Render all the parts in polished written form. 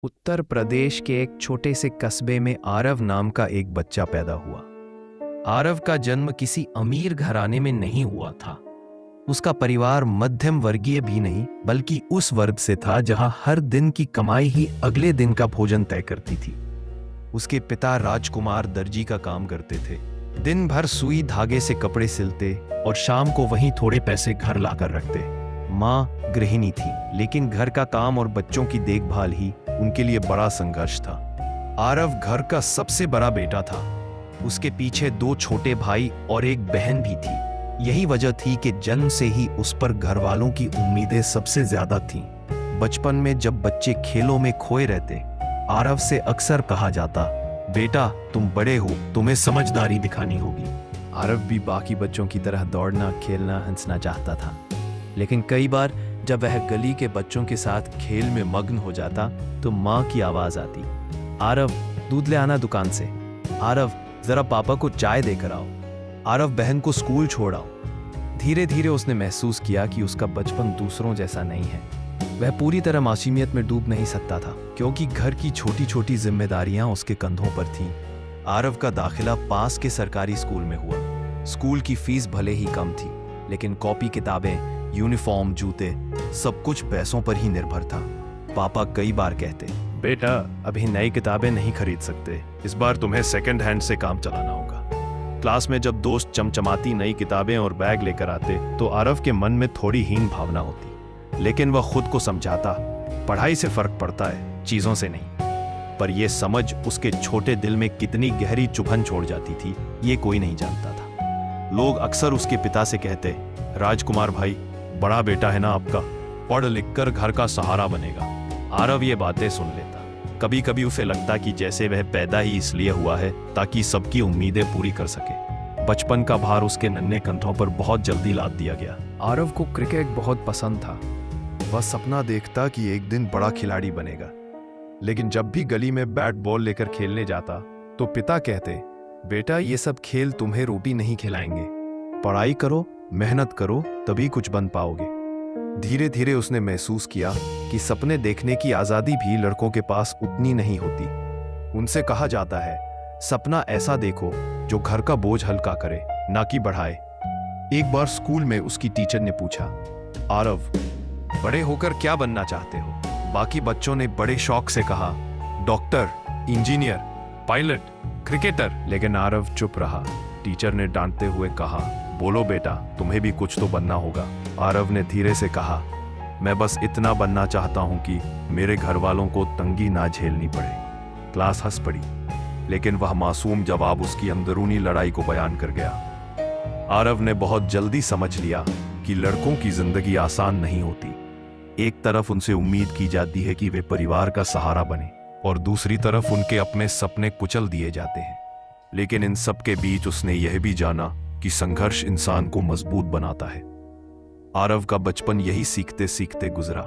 उत्तर प्रदेश के एक छोटे से कस्बे में आरव नाम का एक बच्चा पैदा हुआ। आरव का जन्म किसी अमीर घराने में नहीं हुआ था। उसका परिवार मध्यम वर्गीय भी नहीं, बल्कि उस वर्ग से था जहां हर दिन की कमाई ही अगले दिन का भोजन तय करती थी। उसके पिता राजकुमार दर्जी का काम करते थे। दिन भर सुई धागे से कपड़े सिलते और शाम को वहीं थोड़े पैसे घर लाकर रखते। माँ गृहिणी थी, लेकिन घर का काम और बच्चों की देखभाल ही उनके लिए बड़ा संघर्ष था। आरव घर का सबसे बड़ा बेटा था। उसके पीछे दो छोटे भाई और एक बहन भी थी। यही वजह थी कि जन्म से ही उस पर घर वालों की उम्मीदें सबसे ज्यादा थीं। बचपन में जब बच्चे खेलों में खोए रहते, आरव से अक्सर कहा जाता, बेटा तुम बड़े हो, तुम्हें समझदारी दिखानी होगी। आरव भी बाकी बच्चों की तरह दौड़ना, खेलना, हंसना चाहता था, लेकिन कई बार जब वह गली के बच्चों के साथ खेल में मग्न हो जाता तो माँ की आवाज आती, आरव दूध ले आना दुकान से, आरव जरा पापा को चाय देकर आओ, आरव बहन को स्कूल छोड़ आओ। धीरे धीरे उसने महसूस किया कि उसका बचपन दूसरों जैसा नहीं है। वह पूरी तरह मासूमियत में डूब नहीं सकता था, क्योंकि घर की छोटी छोटी जिम्मेदारियां उसके कंधों पर थीं। आरव का दाखिला पास के सरकारी स्कूल में हुआ। स्कूल की फीस भले ही कम थी, लेकिन कॉपी, किताबें, यूनिफॉर्म, जूते सब कुछ पैसों पर ही निर्भर था। पापा कई बार कहते, बेटा अभी नई किताबें नहीं खरीद सकते, इस बार तुम्हें सेकंड हैंड से काम चलाना होगा। क्लास में जब दोस्त चमचमाती नई किताबें और बैग लेकर आते तो आरव के मन में थोड़ी हीन भावना होती, लेकिन वह खुद को समझाता, पढ़ाई से फर्क पड़ता है, चीजों से नहीं। पर यह समझ उसके छोटे दिल में कितनी गहरी चुभन छोड़ जाती थी, ये कोई नहीं जानता था। लोग अक्सर उसके पिता से कहते, राजकुमार भाई बड़ा बेटा है ना आपका, पढ़ लिख कर घर का सहारा बनेगा। आरव ये बातें सुन लेता। कभी कभी उसे लगता कि जैसे वह पैदा ही इसलिए हुआ है ताकि सबकी उम्मीदें पूरी कर सके। बचपन का भार उसके नन्हे कंधों पर बहुत जल्दी लाद दिया गया। आरव को क्रिकेट बहुत पसंद था। वह सपना देखता कि एक दिन बड़ा खिलाड़ी बनेगा, लेकिन जब भी गली में बैट बॉल लेकर खेलने जाता तो पिता कहते, बेटा ये सब खेल तुम्हें रोटी नहीं खिलाएंगे, पढ़ाई करो, मेहनत करो, तभी कुछ बन पाओगे। धीरे धीरे उसने महसूस किया कि सपने देखने की आजादी भी लड़कों के पास उतनी नहीं होती। उनसे कहा जाता है, सपना ऐसा देखो जो घर का बोझ हल्का करे, ना कि बढ़ाए। एक बार स्कूल में उसकी टीचर ने पूछा, आरव बड़े होकर क्या बनना चाहते हो? बाकी बच्चों ने बड़े शौक से कहा, डॉक्टर, इंजीनियर, पायलट, क्रिकेटर। लेकिन आरव चुप रहा। टीचर ने डांटते हुए कहा, बोलो बेटा, तुम्हें भी कुछ तो बनना होगा। आरव ने धीरे से कहा, मैं बस इतना बनना चाहता हूं कि मेरे घर वालों को तंगी ना झेलनी पड़े। क्लास हंस पड़ी, लेकिन वह मासूम जवाब उसकी अंदरूनी लड़ाई को बयान कर गया। आरव ने बहुत जल्दी समझ लिया कि लड़कों की जिंदगी आसान नहीं होती। एक तरफ उनसे उम्मीद की जाती है कि वे परिवार का सहारा बने, और दूसरी तरफ उनके अपने सपने कुचल दिए जाते हैं। लेकिन इन सब के बीच उसने यह भी जाना कि संघर्ष इंसान को मजबूत बनाता है। आरव का बचपन यही सीखते सीखते गुजरा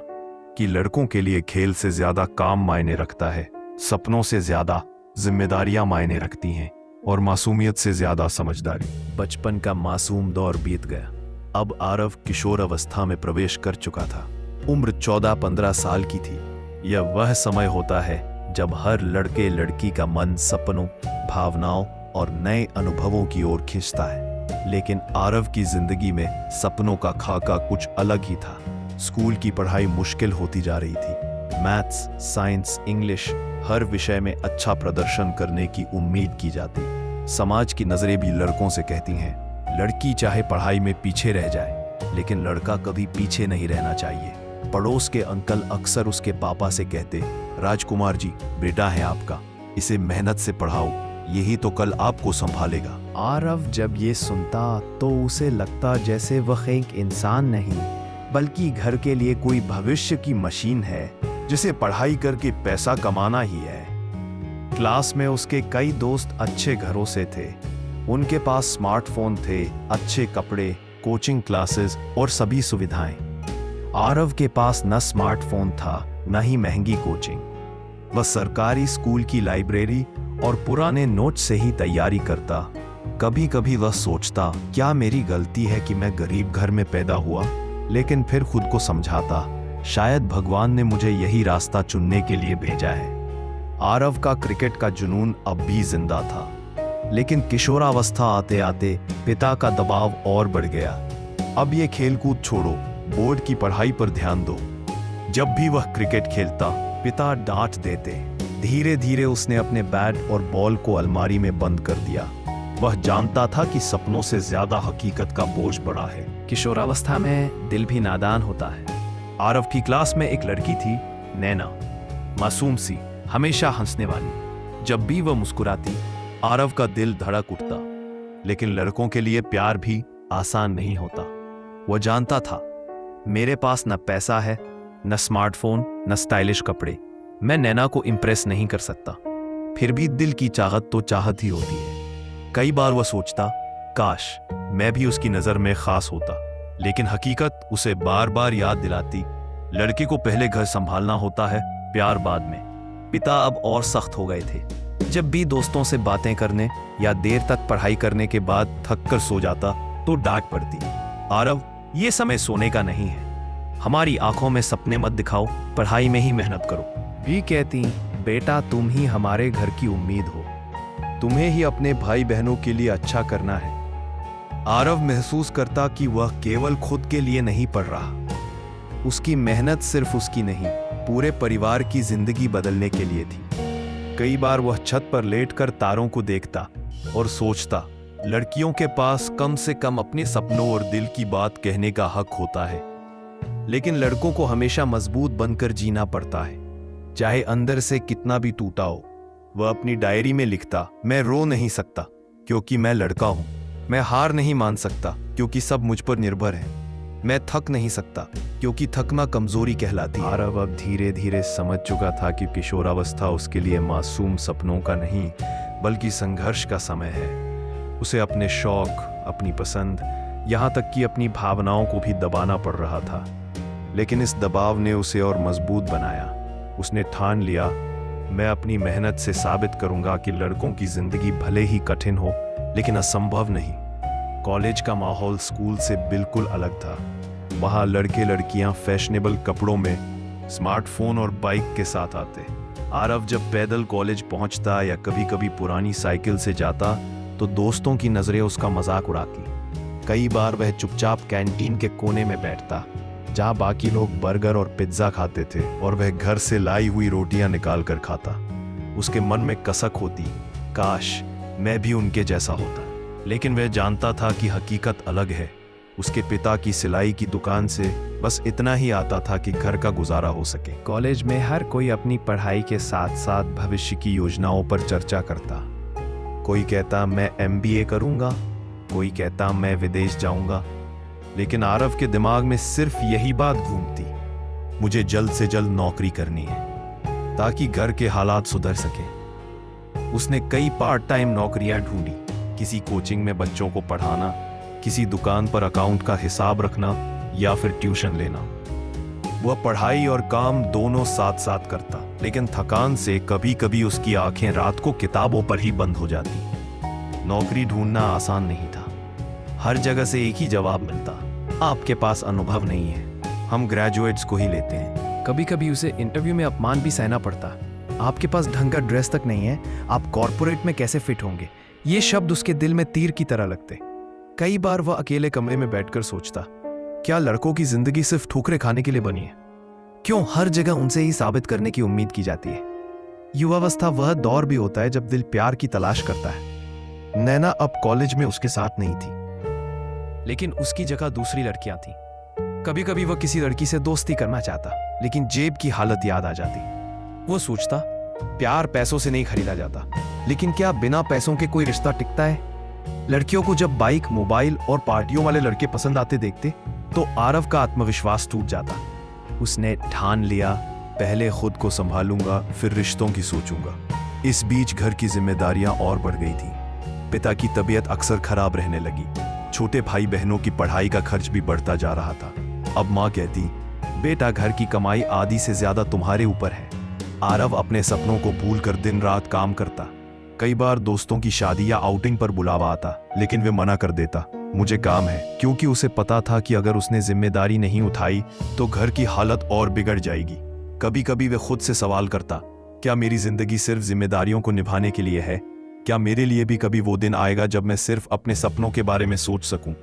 कि लड़कों के लिए खेल से ज्यादा काम मायने रखता है, सपनों से ज्यादा जिम्मेदारियां मायने रखती हैं, और मासूमियत से ज्यादा समझदारी। बचपन का मासूम दौर बीत गया। अब आरव किशोर अवस्था में प्रवेश कर चुका था। उम्र 14-15 साल की थी। यह वह समय होता है जब हर लड़के लड़की का मन सपनों, भावनाओं और नए अनुभवों की ओर खींचता है। लेकिन आरव की जिंदगी में सपनों का खाका कुछ अलग ही था। स्कूल की पढ़ाई मुश्किल होती जा रही थी। मैथ्स, साइंस, इंग्लिश, हर विषय में अच्छा प्रदर्शन करने की उम्मीद की जाती। समाज की नजरें भी लड़कों से कहती हैं, लड़की चाहे पढ़ाई में पीछे रह जाए, लेकिन लड़का कभी पीछे नहीं रहना चाहिए। पड़ोस के अंकल अक्सर उसके पापा से कहते, राजकुमार जी बेटा है आपका, इसे मेहनत से पढ़ाओ, यही तो कल आपको संभालेगा। आरव जब ये सुनता तो उसे लगता जैसे वह एक इंसान नहीं, बल्कि घर के लिए कोई भविष्य की मशीन है, जिसे पढ़ाई करके पैसा कमाना ही है। क्लास में उसके कई दोस्त अच्छे घरों से थे। उनके पास स्मार्टफोन थे, अच्छे कपड़े, कोचिंग क्लासेस और सभी सुविधाएं। आरव के पास न स्मार्टफोन था, न ही महंगी कोचिंग। वह सरकारी स्कूल की लाइब्रेरी और पुराने नोट से ही तैयारी करता। कभी कभी वह सोचता, क्या मेरी गलती है कि मैं गरीब घर में पैदा हुआ? लेकिन फिर खुद को समझाता, शायद भगवान ने मुझे यही रास्ता चुनने के लिए भेजा है। आरव का क्रिकेट का जुनून अब भी जिंदा था, लेकिन किशोरावस्था आते आते पिता का दबाव और बढ़ गया। अब ये खेलकूद छोड़ो, बोर्ड की पढ़ाई पर ध्यान दो। जब भी वह क्रिकेट खेलता, पिता डांट देते। धीरे धीरे उसने अपने बैट और बॉल को अलमारी में बंद कर दिया। वह जानता था कि सपनों से ज्यादा हकीकत का बोझ बड़ा है। किशोरावस्था में दिल भी नादान होता है। आरव की क्लास में एक लड़की थी, नैना, मासूम सी, हमेशा हंसने वाली। जब भी वह मुस्कुराती, आरव का दिल धड़क उठता। लेकिन लड़कों के लिए प्यार भी आसान नहीं होता। वह जानता था, मेरे पास न पैसा है, न स्मार्टफोन, न स्टाइलिश कपड़े। मैं नैना को इम्प्रेस नहीं कर सकता। फिर भी दिल की चाहत तो चाहत ही होती है। कई बार वह सोचता, काश मैं भी उसकी नजर में खास होता। लेकिन हकीकत उसे बार बार याद दिलाती, लड़के को पहले घर संभालना होता है, प्यार बाद में। पिता अब और सख्त हो गए थे। जब भी दोस्तों से बातें करने या देर तक पढ़ाई करने के बाद थक कर सो जाता तो डांट पड़ती, आरव ये समय सोने का नहीं है, हमारी आंखों में सपने मत दिखाओ, पढ़ाई में ही मेहनत करो। भी कहती, बेटा तुम ही हमारे घर की उम्मीद हो, तुम्हें ही अपने भाई बहनों के लिए अच्छा करना है। आरव महसूस करता कि वह केवल खुद के लिए नहीं पढ़ रहा। उसकी मेहनत सिर्फ उसकी नहीं, पूरे परिवार की जिंदगी बदलने के लिए थी। कई बार वह छत पर लेटकर तारों को देखता और सोचता, लड़कियों के पास कम से कम अपने सपनों और दिल की बात कहने का हक होता है। लेकिन लड़कों को हमेशा मजबूत बनकर जीना पड़ता है, चाहे अंदर से कितना भी टूटा हो। वह अपनी डायरी में लिखता, मैं रो नहीं सकता क्योंकि मैं लड़का हूं। मैं हार नहीं मान सकता क्योंकि सब मुझ पर निर्भर है। मैं थक नहीं सकता क्योंकि थकना कमजोरी कहलाती है। आरव अब धीरे धीरे समझ चुका था कि किशोरावस्था उसके लिए मासूम सपनों का नहीं बल्कि संघर्ष का समय है। उसे अपने शौक, अपनी पसंद, यहाँ तक कि अपनी भावनाओं को भी दबाना पड़ रहा था। लेकिन इस दबाव ने उसे और मजबूत बनाया। उसने ठान लिया, मैं अपनी मेहनत से साबित करूंगा कि लड़कों की जिंदगी भले ही कठिन हो लेकिन असंभव नहीं। कॉलेज का माहौल स्कूल से बिल्कुल अलग था। वहां लड़के लड़कियां फैशनेबल कपड़ों में, स्मार्टफोन और बाइक के साथ आते। आरव जब पैदल कॉलेज पहुंचता या कभी कभी पुरानी साइकिल से जाता तो दोस्तों की नजरें उसका मजाक उड़ाती। कई बार वह चुपचाप कैंटीन के कोने में बैठता जहां बाकी लोग बर्गर और पिज्जा खाते थे और वह घर से लाई हुई रोटियां निकाल कर खाता। उसके मन में कसक होती, काश मैं भी उनके जैसा होता। लेकिन वह जानता था कि हकीकत अलग है। उसके पिता की सिलाई की दुकान से बस इतना ही आता था कि घर का गुजारा हो सके। कॉलेज में हर कोई अपनी पढ़ाई के साथ साथ भविष्य की योजनाओं पर चर्चा करता। कोई कहता मैं MBA करूंगा, कोई कहता मैं विदेश जाऊंगा। लेकिन आरव के दिमाग में सिर्फ यही बात घूमती, मुझे जल्द से जल्द नौकरी करनी है ताकि घर के हालात सुधर सके। उसने कई पार्ट टाइम नौकरियां ढूंढी, किसी कोचिंग में बच्चों को पढ़ाना, किसी दुकान पर अकाउंट का हिसाब रखना या फिर ट्यूशन लेना। वह पढ़ाई और काम दोनों साथ साथ करता, लेकिन थकान से कभी कभी उसकी आंखें रात को किताबों पर ही बंद हो जाती। नौकरी ढूंढना आसान नहीं था। हर जगह से एक ही जवाब मिलता, आपके पास अनुभव नहीं है, हम ग्रेजुएट्स को ही लेते हैं। कभी कभी उसे इंटरव्यू में अपमान भी सहना पड़ता, आपके पास ढंग का ड्रेस तक नहीं है, आप कॉर्पोरेट में कैसे फिट होंगे। ये शब्द उसके दिल में तीर की तरह लगते। कई बार वह अकेले कमरे में बैठकर सोचता, क्या लड़कों की जिंदगी सिर्फ ठोकरे खाने के लिए बनी है? क्यों हर जगह उनसे ही साबित करने की उम्मीद की जाती है? युवावस्था वह दौर भी होता है जब दिल प्यार की तलाश करता है। नैना अब कॉलेज में उसके साथ नहीं थी, लेकिन उसकी जगह दूसरी लड़कियां थीं। कभी कभी वह किसी लड़की से दोस्ती करना चाहता, लेकिन जेब की हालत याद आ जाती। वो सोचता, प्यार पैसों से नहीं खरीदा जाता, लेकिन क्या बिना पैसों के कोई रिश्ता टिकता है? लड़कियों को जब बाइक, मोबाइल और पार्टियों वाले लड़के पसंद आते देखते तो आरव का आत्मविश्वास टूट जाता। उसने ठान लिया, पहले खुद को संभालूंगा, फिर रिश्तों की सोचूंगा। इस बीच घर की जिम्मेदारियां और बढ़ गई थी। पिता की तबीयत अक्सर खराब रहने लगी। छोटे भाई बहनों की पढ़ाई का खर्च भी बढ़ता जा रहा था। अब माँ कहती, बेटा घर की कमाई आधी से ज्यादा तुम्हारे ऊपर है। आरव अपने सपनों को भूलकर दिन रात काम करता। कई बार दोस्तों की शादी या आउटिंग पर बुलावा आता, लेकिन वे मना कर देता। मुझे काम है, क्योंकि उसे पता था कि अगर उसने जिम्मेदारी नहीं उठाई तो घर की हालत और बिगड़ जाएगी। कभी कभी वह खुद से सवाल करता, क्या मेरी जिंदगी सिर्फ जिम्मेदारियों को निभाने के लिए है? क्या मेरे लिए भी कभी वो दिन आएगा जब मैं सिर्फ अपने सपनों के बारे में सोच सकूं?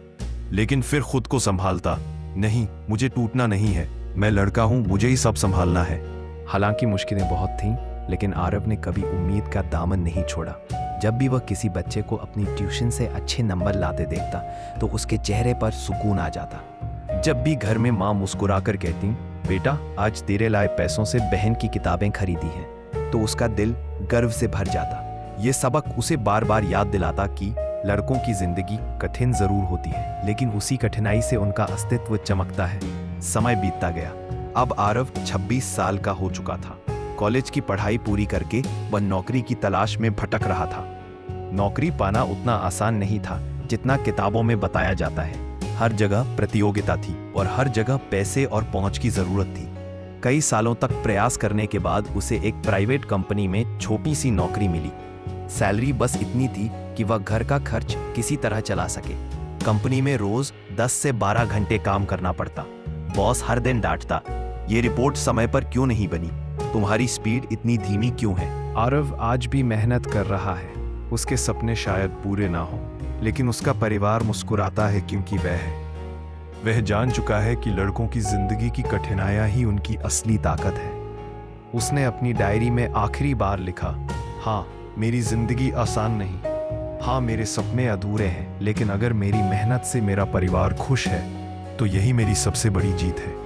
लेकिन फिर खुद को संभालता, नहीं, मुझे टूटना नहीं है, मैं लड़का हूं, मुझे ही सब संभालना है। हालांकि मुश्किलें बहुत थीं, लेकिन आरव ने कभी उम्मीद का दामन नहीं छोड़ा। जब भी वह किसी बच्चे को अपनी ट्यूशन से अच्छे नंबर लाते देखता तो उसके चेहरे पर सुकून आ जाता। जब भी घर में माँ मुस्कुराकर कहती, बेटा आज तेरे लाए पैसों से बहन की किताबें खरीदी हैं, तो उसका दिल गर्व से भर जाता। ये सबक उसे बार बार याद दिलाता कि लड़कों की जिंदगी कठिन जरूर होती है, लेकिन उसी कठिनाई से उनका अस्तित्व चमकता है। समय बीतता गया। अब आरव 26 साल का हो चुका था। कॉलेज की पढ़ाई पूरी करके वह नौकरी की तलाश में भटक रहा था। नौकरी पाना उतना आसान नहीं था जितना किताबों में बताया जाता है। हर जगह प्रतियोगिता थी और हर जगह पैसे और पहुंच की जरूरत थी। कई सालों तक प्रयास करने के बाद उसे एक प्राइवेट कंपनी में छोटी सी नौकरी मिली। सैलरी बस इतनी थी कि वह घर का खर्च किसी तरह चला सके। कंपनी में रोज 10 से 12 घंटे काम करना पड़ता। बॉस हर दिन डांटता, ये रिपोर्ट समय पर क्यों नहीं बनी? तुम्हारी स्पीड इतनी धीमी क्यों है? आरव आज भी मेहनत कर रहा है। उसके सपने शायद पूरे ना हो, लेकिन उसका परिवार मुस्कुराता है क्योंकि वह जान चुका है कि लड़कों की जिंदगी की कठिनाइयां ही उनकी असली ताकत है। उसने अपनी डायरी में आखिरी बार लिखा, हाँ मेरी जिंदगी आसान नहीं, हाँ मेरे सपने अधूरे हैं, लेकिन अगर मेरी मेहनत से मेरा परिवार खुश है तो यही मेरी सबसे बड़ी जीत है।